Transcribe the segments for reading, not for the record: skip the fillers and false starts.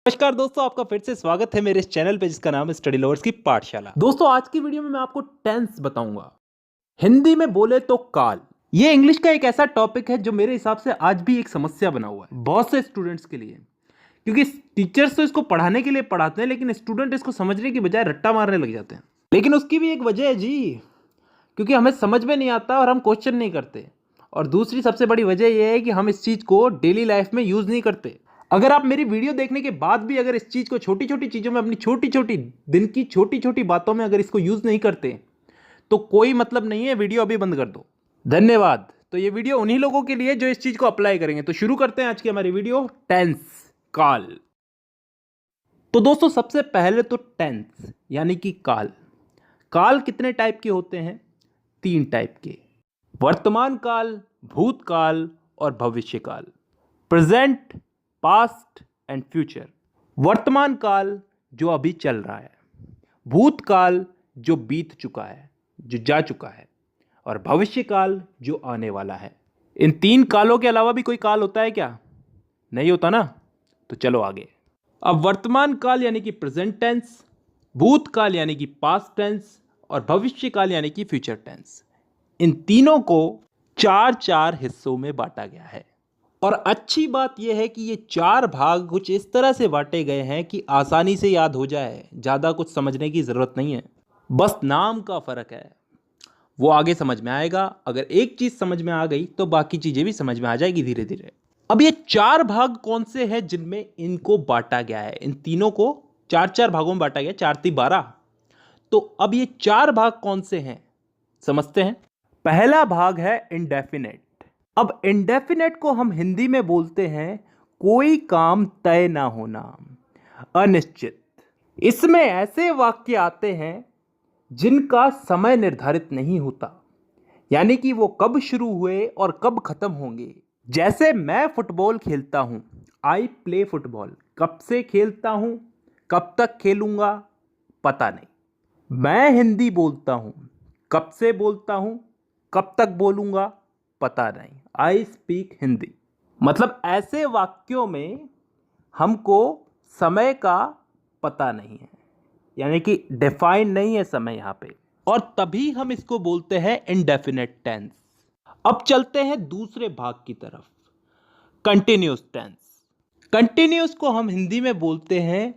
नमस्कार दोस्तों, आपका फिर से स्वागत है मेरे इस चैनल पे जिसका नाम है स्टडी लवर्स की पाठशाला। दोस्तों, आज की वीडियो में मैं आपको टेंस बताऊंगा। हिंदी में बोले तो काल। ये इंग्लिश का एक ऐसा टॉपिक है जो मेरे हिसाब से आज भी एक समस्या बना हुआ है बहुत से स्टूडेंट्स के लिए, क्योंकि टीचर्स तो इसको पढ़ाने के लिए पढ़ाते हैं, लेकिन स्टूडेंट इसको समझने की बजाय रट्टा मारने लग जाते हैं। लेकिन उसकी भी एक वजह है जी, क्योंकि हमें समझ में नहीं आता और हम क्वेश्चन नहीं करते। और दूसरी सबसे बड़ी वजह यह है कि हम इस चीज़ को डेली लाइफ में यूज़ नहीं करते। अगर आप मेरी वीडियो देखने के बाद भी अगर इस चीज़ को छोटी छोटी चीज़ों में, अपनी छोटी छोटी दिन की छोटी छोटी बातों में अगर इसको यूज़ नहीं करते तो कोई मतलब नहीं है, वीडियो अभी बंद कर दो। धन्यवाद। तो ये वीडियो उन्हीं लोगों के लिए जो इस चीज़ को अप्लाई करेंगे। तो शुरू करते हैं आज की हमारी वीडियो, टेंस, काल। तो दोस्तों, सबसे पहले तो टेंस यानी कि काल। काल कितने टाइप के होते हैं? 3 टाइप के: वर्तमान काल, भूतकाल और भविष्य काल। Present, past and future. वर्तमान काल जो अभी चल रहा है, भूतकाल जो बीत चुका है, जो जा चुका है, और भविष्य काल जो आने वाला है। इन 3 कालों के अलावा भी कोई काल होता है क्या? नहीं होता ना। तो चलो आगे। अब वर्तमान काल यानी कि प्रेजेंट टेंस, भूतकाल यानी कि पास्ट टेंस और भविष्य काल यानी कि फ्यूचर टेंस, इन तीनों को 4 हिस्सों में बांटा गया है। और अच्छी बात यह है कि ये 4 भाग कुछ इस तरह से बांटे गए हैं कि आसानी से याद हो जाए, ज़्यादा कुछ समझने की ज़रूरत नहीं है। बस नाम का फ़र्क है, वो आगे समझ में आएगा। अगर एक चीज़ समझ में आ गई तो बाकी चीज़ें भी समझ में आ जाएगी धीरे धीरे। अब ये 4 भाग कौन से हैं जिनमें इनको बांटा गया है? इन तीनों को 4 भागों में बांटा गया, 4×3=12। तो अब ये 4 भाग कौन से हैं समझते हैं। पहला भाग है इंडेफिनेट। अब इंडेफिनेट को हम हिंदी में बोलते हैं कोई काम तय ना होना, अनिश्चित। इसमें ऐसे वाक्य आते हैं जिनका समय निर्धारित नहीं होता, यानी कि वो कब शुरू हुए और कब खत्म होंगे। जैसे मैं फुटबॉल खेलता हूं, आई प्ले फुटबॉल। कब से खेलता हूं, कब तक खेलूंगा, पता नहीं। मैं हिंदी बोलता हूं, कब से बोलता हूं, कब तक बोलूंगा, पता नहीं। I speak Hindi. मतलब ऐसे वाक्यों में हमको समय का पता नहीं है, यानी कि डिफाइन नहीं है समय यहां पे, और तभी हम इसको बोलते हैं इंडेफिनेट टेंस। अब चलते हैं दूसरे भाग की तरफ, कंटिन्यूअस टेंस। कंटिन्यूअस को हम हिंदी में बोलते हैं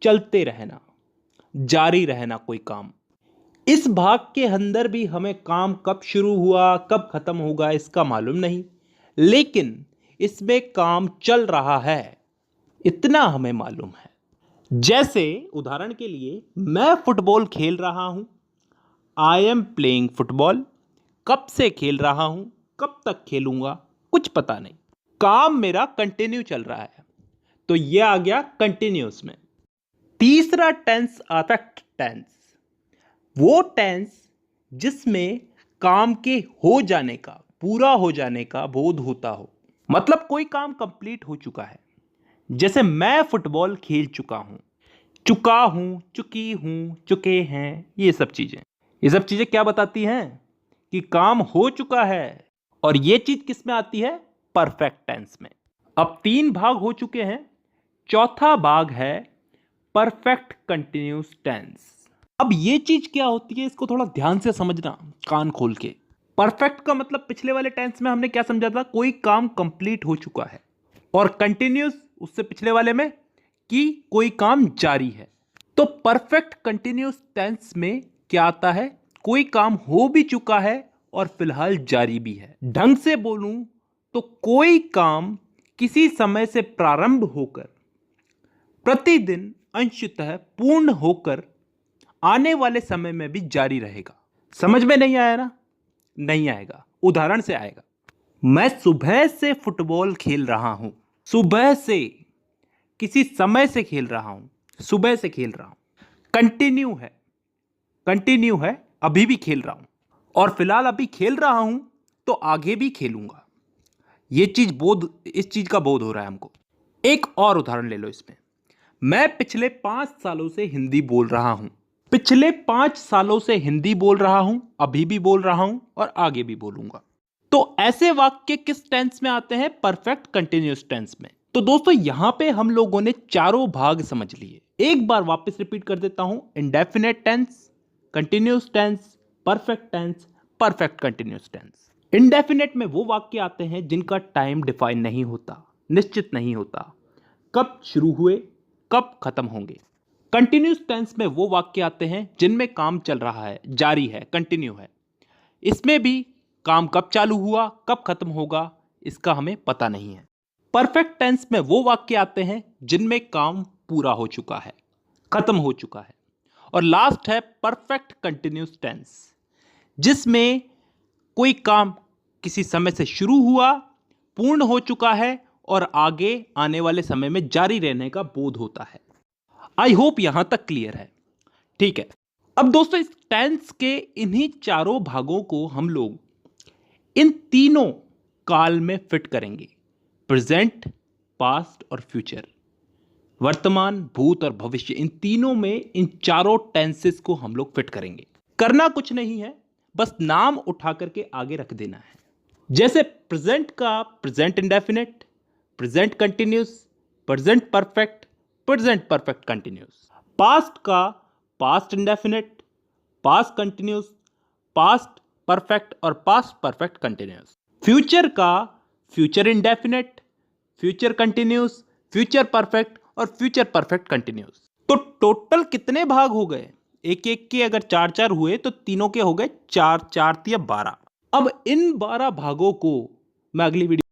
चलते रहना, जारी रहना कोई काम। इस भाग के अंदर भी हमें काम कब शुरू हुआ कब खत्म होगा इसका मालूम नहीं, लेकिन इसमें काम चल रहा है इतना हमें मालूम है। जैसे उदाहरण के लिए, मैं फुटबॉल खेल रहा हूं, आई एम प्लेइंग फुटबॉल। कब से खेल रहा हूं, कब तक खेलूंगा, कुछ पता नहीं। काम मेरा कंटिन्यू चल रहा है, तो यह आ गया कंटिन्यूअस में। तीसरा टेंस आता टेंस, वो टेंस जिसमें काम के हो जाने का, पूरा हो जाने का बोध होता हो। मतलब कोई काम कंप्लीट हो चुका है। जैसे मैं फुटबॉल खेल चुका हूं, चुका हूं, चुकी हूं, चुके हैं, ये सब चीजें क्या बताती हैं? कि काम हो चुका है। और ये चीज किस में आती है? परफेक्ट टेंस में। अब 3 भाग हो चुके हैं, चौथा भाग है परफेक्ट कंटिन्यूअस टेंस। अब ये चीज क्या होती है, इसको थोड़ा ध्यान से समझना, कान खोल के। परफेक्ट का मतलब पिछले वाले टेंस में हमने क्या समझा था? कोई काम कंप्लीट हो चुका है। और कंटिन्यूअस उससे पिछले वाले में कि कोई काम जारी है। तो परफेक्ट कंटिन्यूअस टेंस में क्या आता है? कोई काम हो भी चुका है और फिलहाल जारी भी है। ढंग से बोलूं तो कोई काम किसी समय से प्रारंभ होकर प्रतिदिन अंशतः पूर्ण होकर आने वाले समय में भी जारी रहेगा। समझ में नहीं आया ना? नहीं आएगा, उदाहरण से आएगा। मैं सुबह से फुटबॉल खेल रहा हूं। सुबह से, किसी समय से खेल रहा हूं, सुबह से खेल रहा हूं। कंटिन्यू है, अभी भी खेल रहा हूं, और फिलहाल अभी खेल रहा हूं तो आगे भी खेलूंगा। इस चीज का बोध हो रहा है हमको। एक और उदाहरण ले लो इसमें। मैं पिछले 5 सालों से हिंदी बोल रहा हूं। पिछले 5 सालों से हिंदी बोल रहा हूं, अभी भी बोल रहा हूं और आगे भी बोलूंगा। तो ऐसे वाक्य किस टेंस में आते हैं? परफेक्ट कंटिन्यूअस टेंस में। तो दोस्तों यहां पे हम लोगों ने चारों भाग समझ लिए। एक बार वापस रिपीट कर देता हूं, indefinite tense, continuous tense, perfect tense, perfect continuous tense. Indefinite में वो वाक्य आते हैं जिनका टाइम डिफाइन नहीं होता, निश्चित नहीं होता, कब शुरू हुए कब खत्म होंगे। कंटिन्यूस टेंस में वो वाक्य आते हैं जिनमें काम चल रहा है, जारी है, कंटिन्यू है। इसमें भी काम कब चालू हुआ कब खत्म होगा इसका हमें पता नहीं है। परफेक्ट टेंस में वो वाक्य आते हैं जिनमें काम पूरा हो चुका है, खत्म हो चुका है। और लास्ट है परफेक्ट कंटिन्यूस टेंस, जिसमें कोई काम किसी समय से शुरू हुआ, पूर्ण हो चुका है और आगे आने वाले समय में जारी रहने का बोध होता है। आई होप यहां तक क्लियर है। ठीक है, अब दोस्तों इस टेंस के इन्हीं चारों भागों को हम लोग इन तीनों काल में फिट करेंगे, प्रेजेंट, पास्ट और फ्यूचर। वर्तमान, भूत और भविष्य, इन तीनों में इन चारों टेंसेस को हम लोग फिट करेंगे। करना कुछ नहीं है, बस नाम उठा करके आगे रख देना है। जैसे प्रेजेंट का present indefinite, present continuous, present perfect, present perfect continuous. Past का past indefinite, past continuous, past perfect और पास्ट परफेक्ट कंटिन्यूस। फ्यूचर का future indefinite, future continuous, future perfect और फ्यूचर परफेक्ट कंटिन्यूस। तो टोटल कितने भाग हो गए? एक एक के अगर चार चार हुए तो तीनों के हो गए चार, चार या 12। अब इन 12 भागों को मैं अगली वीडियो